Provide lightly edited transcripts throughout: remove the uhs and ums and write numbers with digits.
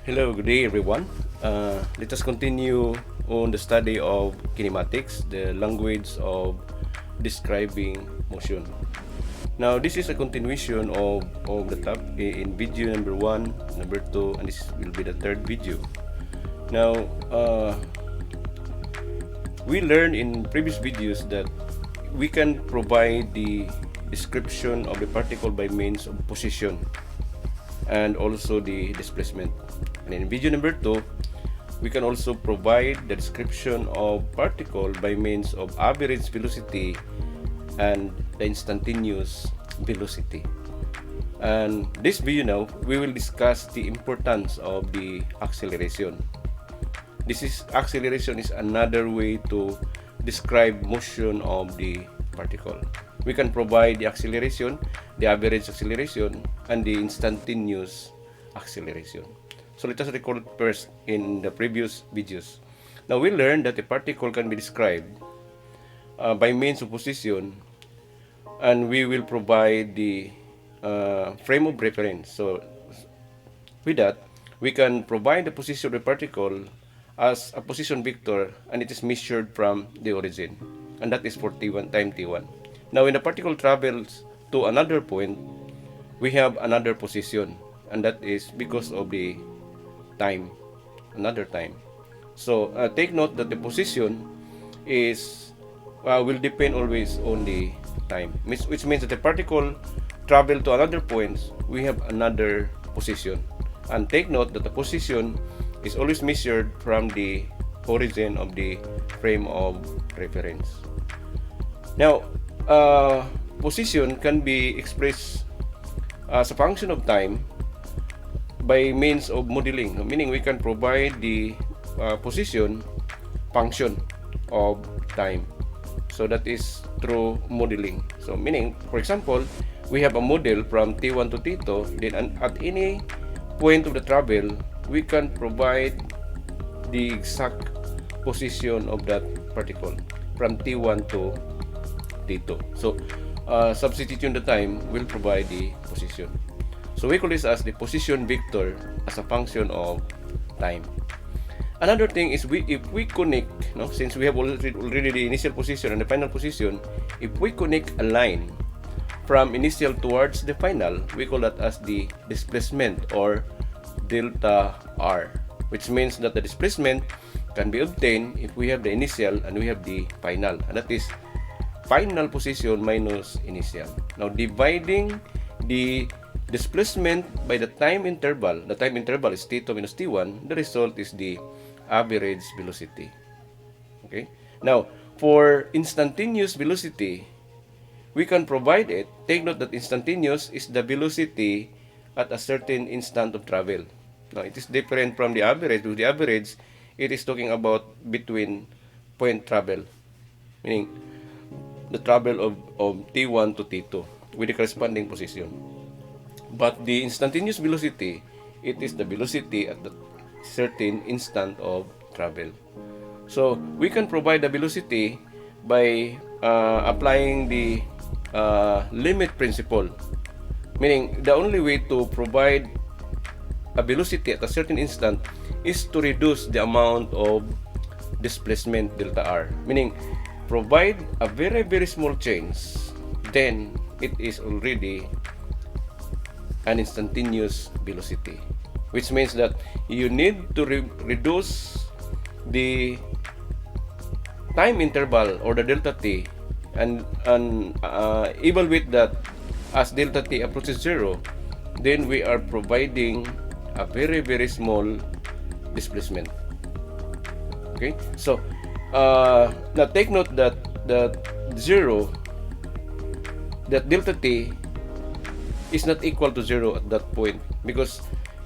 Hello, good day everyone. Let us continue on the study of kinematics, the language of describing motion. Now, this is a continuation of the top in video number 1, number 2, and this will be the third video. Now, we learned in previous videos that we can provide the description of the particle by means of position and also the displacement. And in video number 2, we can also provide the description of particle by means of average velocity and the instantaneous velocity. And this video now, we will discuss the importance of the acceleration. Acceleration is another way to describe motion of the particle. We can provide the acceleration, the average acceleration, and the instantaneous acceleration. So let us recall it first in the previous videos. Now we learned that a particle can be described by means of position, and we will provide the frame of reference. So with that, we can provide the position of the particle as a position vector, and it is measured from the origin, and that is for t1 time t1. Now when the particle travels to another point, we have another position, and that is because of the time, another time. So take note that the position is will depend always on the time, which means that the particle travel to another point, we have another position. And take note that the position is always measured from the origin of the frame of reference. Now, position can be expressed as a function of time by means of modeling, meaning we can provide the position function of time. So that is through modeling. So meaning, for example, we have a model from t1 to t2, then at any point of the travel, we can provide the exact position of that particle from t1 to t2. So substituting the time will provide the position. So we call this as the position vector as a function of time. Another thing is if we connect, since we have already the initial position and the final position, if we connect a line from initial towards the final, we call that as the displacement or delta r, which means that the displacement can be obtained if we have the initial and we have the final, and that is final position minus initial. Now dividing the displacement by the time interval is t2 minus t1, the result is the average velocity. Okay. Now, for instantaneous velocity, we can provide it. Take note that instantaneous is the velocity at a certain instant of travel. Now, it is different from the average. With the average, it is talking about between point travel, meaning the travel of t1 to t2 with the corresponding position. But the instantaneous velocity, it is the velocity at the certain instant of travel. So we can provide the velocity by applying the limit principle, meaning the only way to provide a velocity at a certain instant is to reduce the amount of displacement delta r, meaning provide a very very small change, then it is already an instantaneous velocity, which means that you need to reduce the time interval or the delta t and evaluate that as delta t approaches 0, then we are providing a very very small displacement. Okay, so now take note that delta t is not equal to 0 at that point, because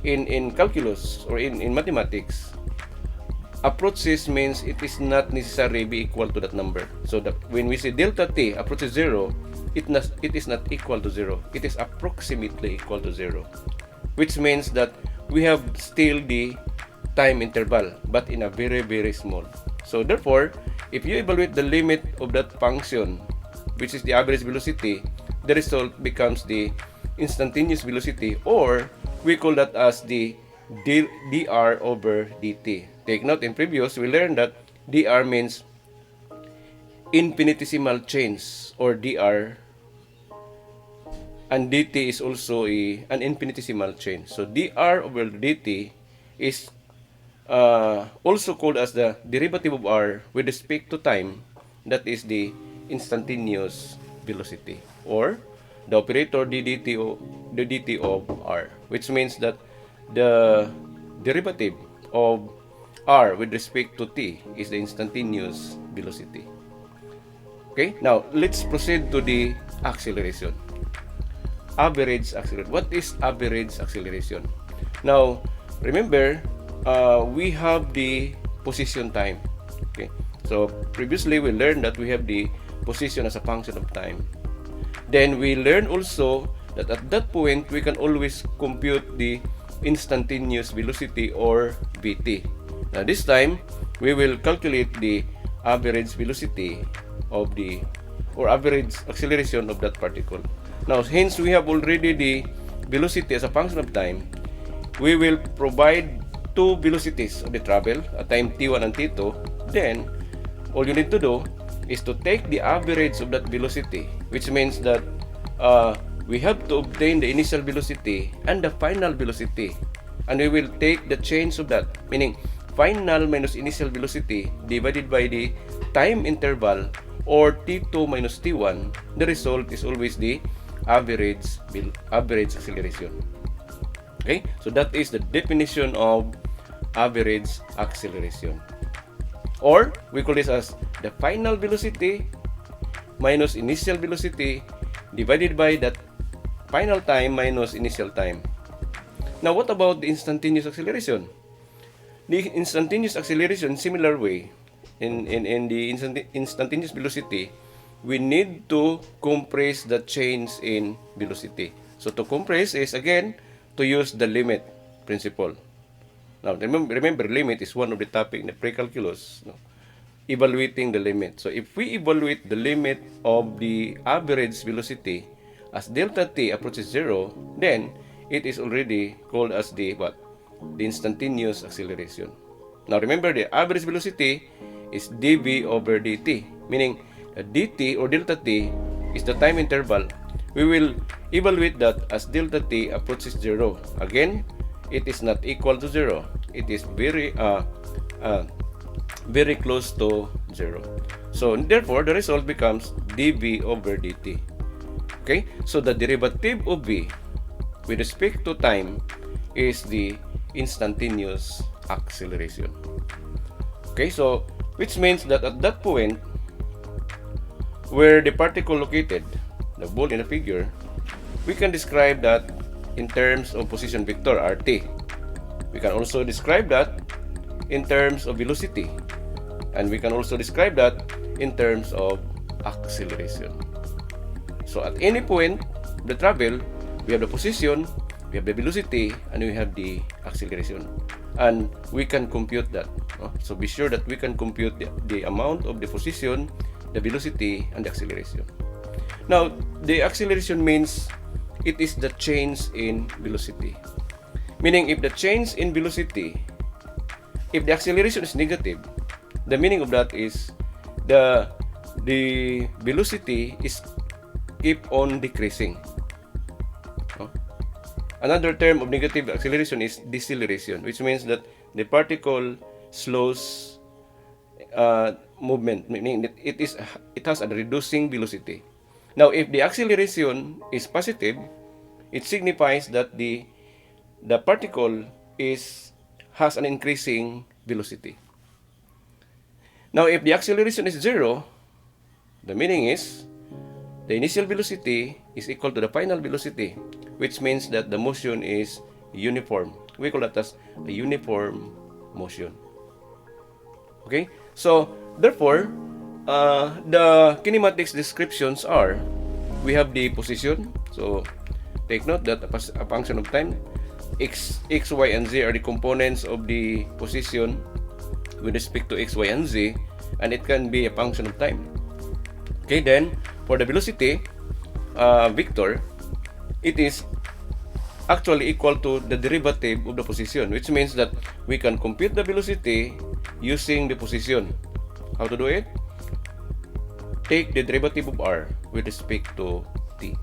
in calculus or in mathematics, approaches means it is not necessarily be equal to that number. So that when we say delta t approaches 0, it is not equal to 0. It is approximately equal to 0, which means that we have still the time interval, but in a very very small. So therefore, if you evaluate the limit of that function, which is the average velocity, the result becomes the instantaneous velocity, or we call that as the dr over dt. Take note, in previous, we learned that dr means infinitesimal change, or dr, and dt is also an infinitesimal change. So dr over dt is also called as the derivative of r with respect to time. That is the instantaneous velocity, or the operator dt of r, which means that the derivative of r with respect to t is the instantaneous velocity. Okay, now let's proceed to the acceleration. Average acceleration. What is average acceleration? Now, remember, we have the position time. Okay, so previously we learned that we have the position as a function of time. Then we learned also that at that point we can always compute the instantaneous velocity, or vt. Now this time we will calculate the average velocity of the, or average acceleration of that particle. Now, hence we have already the velocity as a function of time, we will provide two velocities of the travel at time t1 and t2. Then all you need to do is to take the average of that velocity, which means that we have to obtain the initial velocity and the final velocity, and we will take the change of that, meaning final minus initial velocity divided by the time interval, or t2 minus t1. The result is always the average acceleration. Okay, so that is the definition of average acceleration, or we call this as the final velocity minus initial velocity divided by that final time minus initial time. Now, what about the instantaneous acceleration? The instantaneous acceleration, similar way, in the instantaneous velocity, we need to compress the change in velocity. So to compress is, again, to use the limit principle. Now, remember, limit is one of the topic in the pre-calculus, no? Evaluating the limit. So if we evaluate the limit of the average velocity as delta t approaches 0, then it is already called as the what? The instantaneous acceleration. Now remember, the average velocity is dv over dt, meaning dt, or delta t, is the time interval. We will evaluate that as delta t approaches 0. Again, it is not equal to 0. It is very close to 0. So therefore, the result becomes dv over dt. Okay, so the derivative of v with respect to time is the instantaneous acceleration. Okay, so which means that at that point where the particle located, the ball in the figure, we can describe that in terms of position vector rt. We can also describe that in terms of velocity, and we can also describe that in terms of acceleration. So at any point of the travel, we have the position, we have the velocity, and we have the acceleration, and we can compute that. So be sure that we can compute the amount of the position, the velocity, and the acceleration. Now, the acceleration means it is the change in velocity. Meaning, if the change in velocity, if the acceleration is negative, the meaning of that is the velocity is keep on decreasing. Another term of negative acceleration is deceleration, which means that the particle slows movement, meaning that it has a reducing velocity. Now, if the acceleration is positive, it signifies that the particle has an increasing velocity. Now, if the acceleration is 0, the meaning is the initial velocity is equal to the final velocity, which means that the motion is uniform. We call that as a uniform motion. Okay? So, therefore, the kinematics descriptions are, we have the position. So, take note that a function of time, x, y, and z are the components of the position with respect to x, y, and z, and it can be a function of time. Okay, then, for the velocity vector, it is actually equal to the derivative of the position, which means that we can compute the velocity using the position. How to do it? Take the derivative of r with respect to t.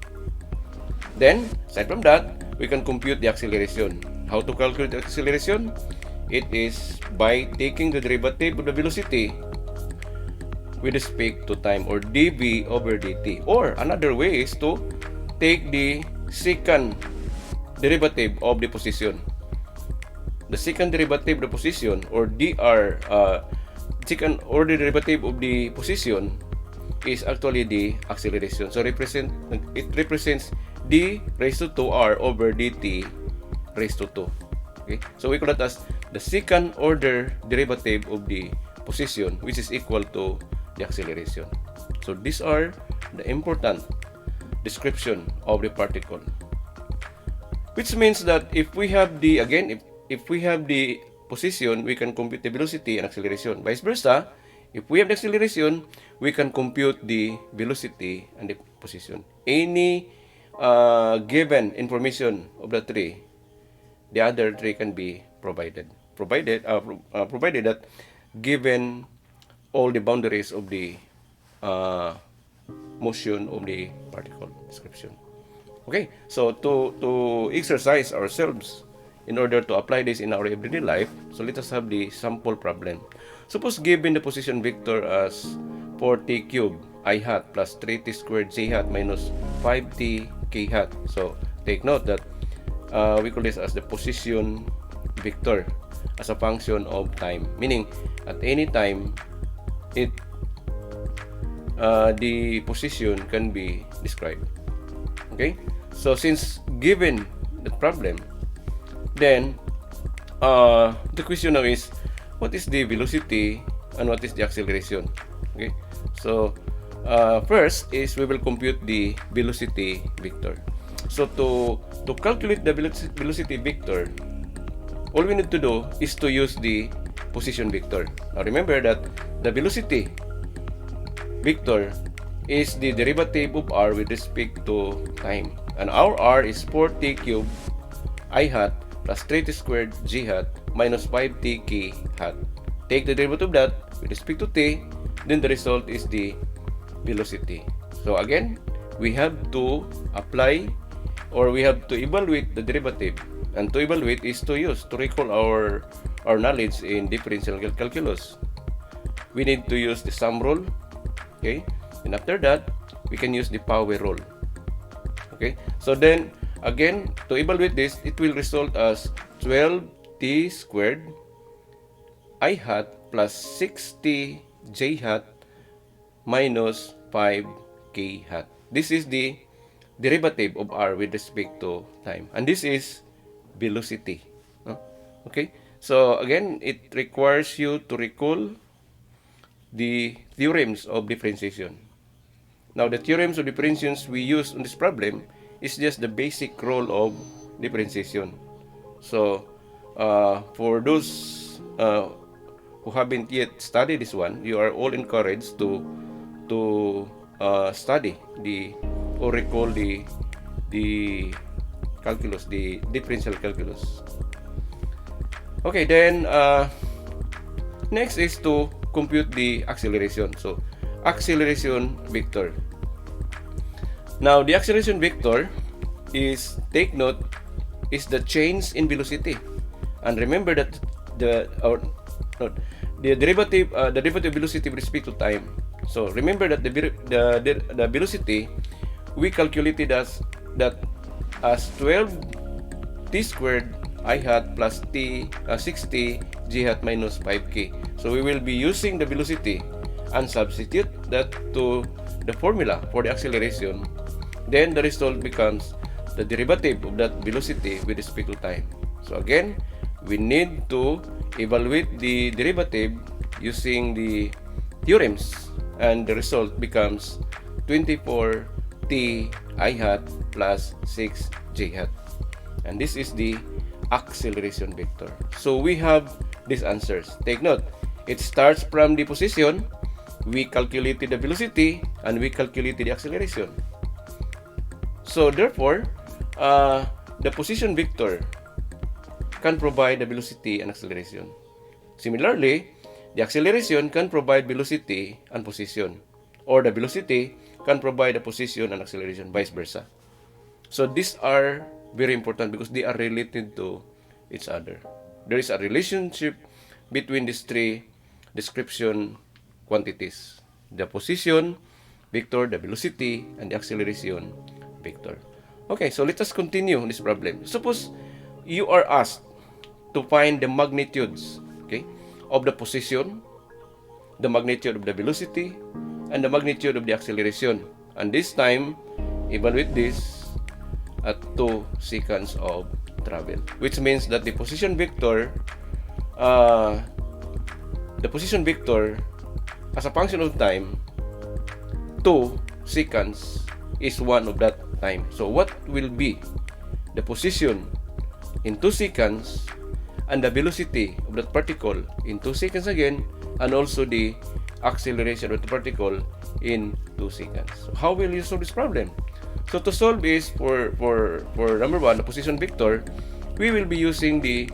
Then, aside from that, we can compute the acceleration. How to calculate the acceleration? It is by taking the derivative of the velocity with respect to time, or dv over dt. Or another way is to take the second derivative of the position. The second derivative of the position, or dr, second order derivative of the position is actually the acceleration. So it represents d raised to 2r over dt raised to 2. Okay? So we call that as the second order derivative of the position, which is equal to the acceleration. So these are the important description of the particle. Which means that if we have the, again, if we have the position, we can compute the velocity and acceleration. Vice versa, if we have the acceleration, we can compute the velocity and the position. Any given information of the three, the other three can be provided that given all the boundaries of the motion of the particle description. Okay, so to exercise ourselves in order to apply this in our everyday life, so let us have the sample problem. Suppose given the position vector as 4t cubed I hat plus 3t squared j hat minus 5t k hat. So take note that we call this as the position vector as a function of time, meaning at any time the position can be described. Okay, so since given the problem, then the question now is, what is the velocity and what is the acceleration? Okay, so first is we will compute the velocity vector. So to calculate the velocity vector, all we need to do is to use the position vector. Now remember that the velocity vector is the derivative of r with respect to time, and our r is 4t cubed I hat plus 3t squared j hat minus 5t k hat. Take the derivative of that with respect to t, then the result is the velocity. So again, we have to apply, or we have to evaluate the derivative, and to evaluate is to recall our knowledge in differential calculus. We need to use the sum rule, okay, and after that we can use the power rule. Okay, so then again, to evaluate this, it will result as 12t squared I hat plus 6t j hat minus 5k hat. This is the derivative of r with respect to time, and this is velocity. Okay, so again, it requires you to recall the theorems of differentiation. Now, the theorems of differentiation we use on this problem is just the basic rule of differentiation. So for those who haven't yet studied this one, you are all encouraged to study or recall the calculus, the differential calculus. Okay, then next is to compute the acceleration. So acceleration vector. Now the acceleration vector is, take note, is the change in velocity, and remember that the derivative velocity with respect to time. So remember that the velocity we calculated as 12t squared I hat plus 6t j hat minus 5k. So we will be using the velocity and substitute that to the formula for the acceleration. Then the result becomes the derivative of that velocity with respect to time. So again, we need to evaluate the derivative using the theorems, and the result becomes 24t I hat plus 6j hat, and this is the acceleration vector. So we have these answers. Take note, it starts from the position, we calculated the velocity, and we calculated the acceleration. So therefore, the the position vector can provide the velocity and acceleration. Similarly, the acceleration can provide velocity and position, or the velocity can provide the position and acceleration, vice versa. So these are very important because they are related to each other. There is a relationship between these three description quantities: the position vector, the velocity, and the acceleration vector. Okay, so let us continue this problem. Suppose you are asked to find the magnitudes, okay, of the position, the magnitude of the velocity, and the magnitude of the acceleration. And this time, evaluate this at 2 seconds of travel, which means that the position vector as a function of time, 2 seconds is one of that time. So what will be the position in 2 seconds and the velocity of that particle in 2 seconds again, and also the acceleration of the particle in 2 seconds. So how will you solve this problem? So to solve is for number 1, the position vector, we will be using the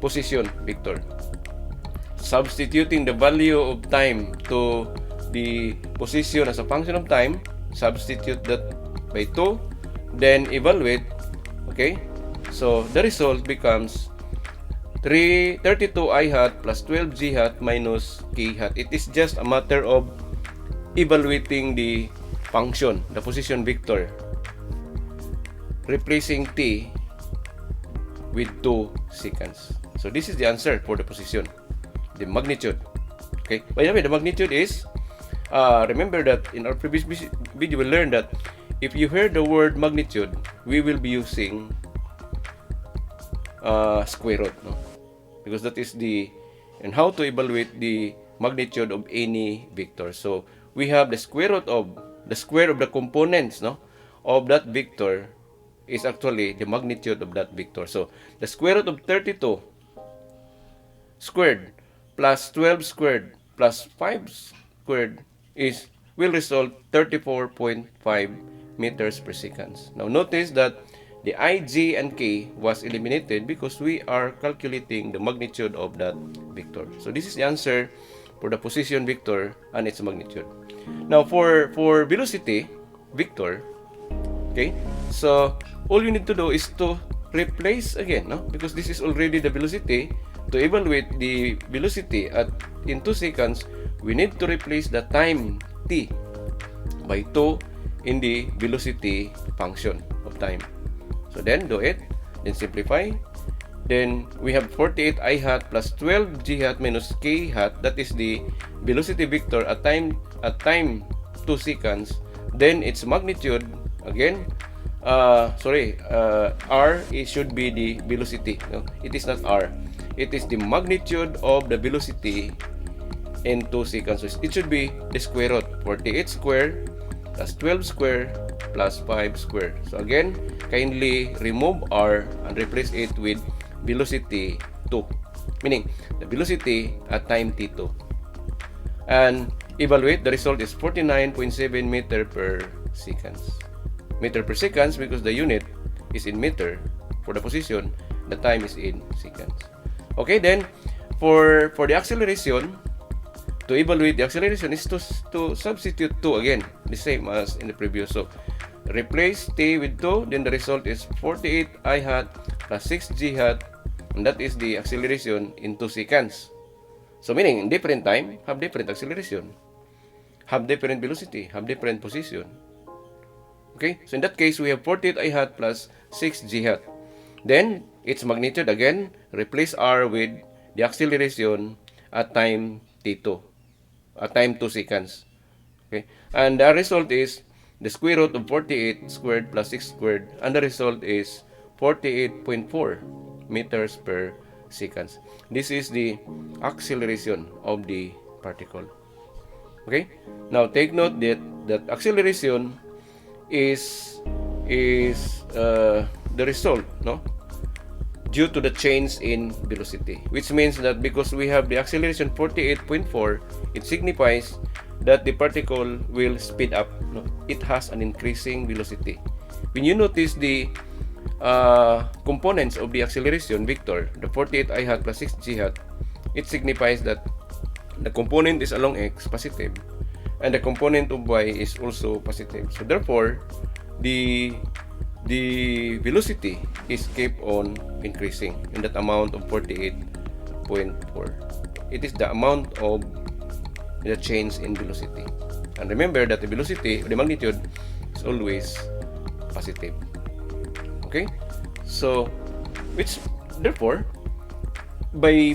position vector, substituting the value of time to the position as a function of time, substitute that by 2, then evaluate. Okay, so the result becomes 32 I hat plus 12 G hat minus K hat. It is just a matter of evaluating the function, the position vector, replacing T with 2 seconds. So this is the answer for the position, the magnitude. Okay, by the way, the magnitude is, remember that in our previous video we learned that if you hear the word magnitude, we will be using square root, no? Because that is and how to evaluate the magnitude of any vector. So we have the square root of the components, no, of that vector is actually the magnitude of that vector. So the square root of 32 squared plus 12 squared plus 5 squared will result 34.5 meters per second. Now notice that the I, J, and K was eliminated because we are calculating the magnitude of that vector. So this is the answer for the position vector and its magnitude. Now for velocity vector, okay, so all you need to do is to replace again, no? Because this is already the velocity. To evaluate the velocity in 2 seconds, we need to replace the time t by 2 in the velocity function of time. So then do it, then simplify. Then we have 48 I hat plus 12 G hat minus K hat. That is the velocity vector at time 2 seconds. Then its magnitude again. R, it should be the velocity. No, it is not R. It is the magnitude of the velocity in 2 seconds. So it should be the square root, 48 square plus 12 square plus 5 square. So again, kindly remove R and replace it with velocity 2, meaning the velocity at time t2. And evaluate, the result is 49.7 meter per second. Meter per second because the unit is in meter for the position, the time is in seconds. Okay, then for the acceleration, to evaluate the acceleration is to substitute 2 again, the same as in the previous. So replace t with 2, then the result is 48 I hat plus 6 G hat, and that is the acceleration in 2 seconds. So meaning in different time, have different acceleration, have different velocity, have different position. Okay, so in that case, we have 48 I hat plus 6 G hat. Then its magnitude again, replace R with the acceleration at time t2, at time 2 seconds. Okay, and the result is the square root of 48 squared plus 6 squared, and the result is 48.4 meters per second. This is the acceleration of the particle. Okay, now take note that acceleration is the result, no, due to the change in velocity, which means that because we have the acceleration 48.4, it signifies that the particle will speed up, no? It has an increasing velocity. When you notice the components of the acceleration vector, the 48 I hat plus 6 g hat, it signifies that the component is along x positive and the component of y is also positive. So therefore, the velocity is kept on increasing in that amount of 48.4. It is the amount of the change in velocity. And remember that the velocity, the magnitude, is always positive. Okay? So, which therefore, by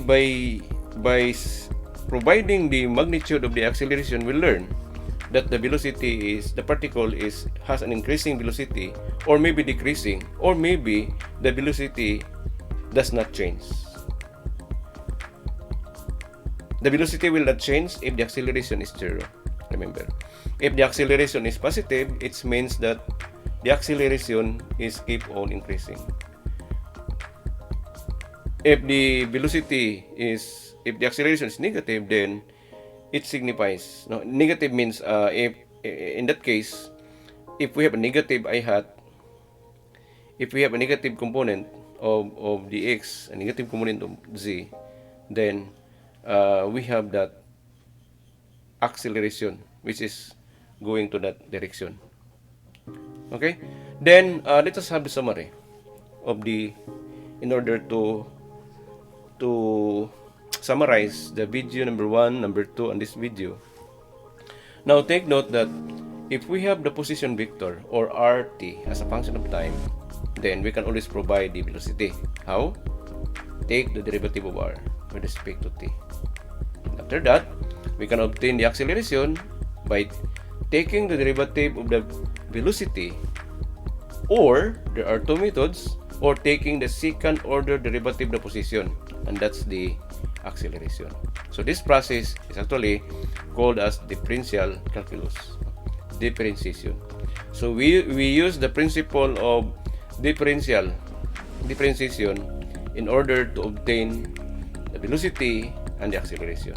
providing the magnitude of the acceleration, we learn that the velocity is, the particle has an increasing velocity, or maybe decreasing, or maybe the velocity does not change. The velocity will not change if the acceleration is zero. Remember, if the acceleration is positive, it means that the acceleration is keep on increasing. If the velocity is, if the acceleration is negative, then it signifies, no, negative means if in that case, if we have a negative I hat, if we have a negative component of the x, a negative component of z, then we have that acceleration which is going to that direction. Okay, then let us have the summary of the, in order to summarize the video number 1, number 2, and this video. Now take note that if we have the position vector or RT as a function of time, then we can always provide the velocity. How? Take the derivative of r with respect to t. After that, we can obtain the acceleration by taking the derivative of the velocity, or there are two methods, or taking the second order derivative of the position, and that's the acceleration. So this process is actually called as differential calculus, differentiation. So we use the principle of differentiation in order to obtain the velocity and the acceleration.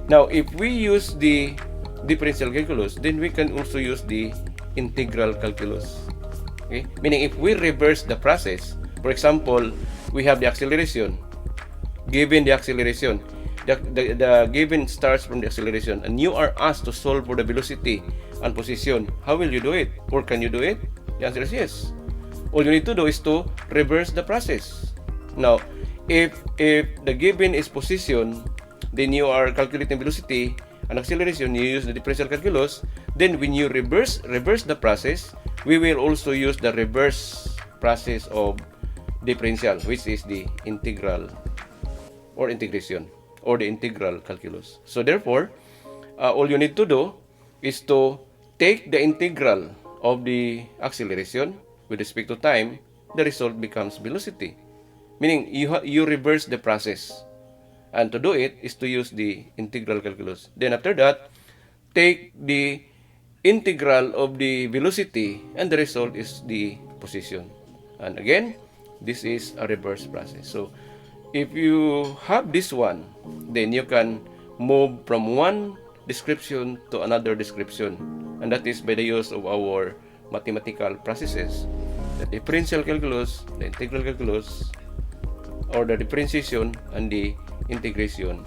Now, if we use the differential calculus, then we can also use the integral calculus. Okay? Meaning, if we reverse the process, for example, we have the acceleration. Given the acceleration, the given starts from the acceleration, and you are asked to solve for the velocity and position. How will you do it? Or can you do it? The answer is yes. All you need to do is to reverse the process. Now, if the given is position, then you are calculating velocity and acceleration, you use the differential calculus. Then when you reverse the process, we will also use the reverse process of differential, which is the integral or integration or the integral calculus. So therefore, all you need to do is to take the integral of the acceleration with respect to time. The result becomes velocity, meaning you reverse the process. And to do it is to use the integral calculus. Then after that, take the integral of the velocity, and the result is the position. And again, this is a reverse process. So if you have this one, then you can move from one description to another description. And that is by the use of our mathematical processes. The differential calculus, the integral calculus, or the differentiation, and the integration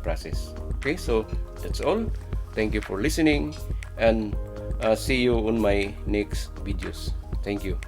process. Okay, so that's all. Thank you for listening, and see you on my next videos. Thank you.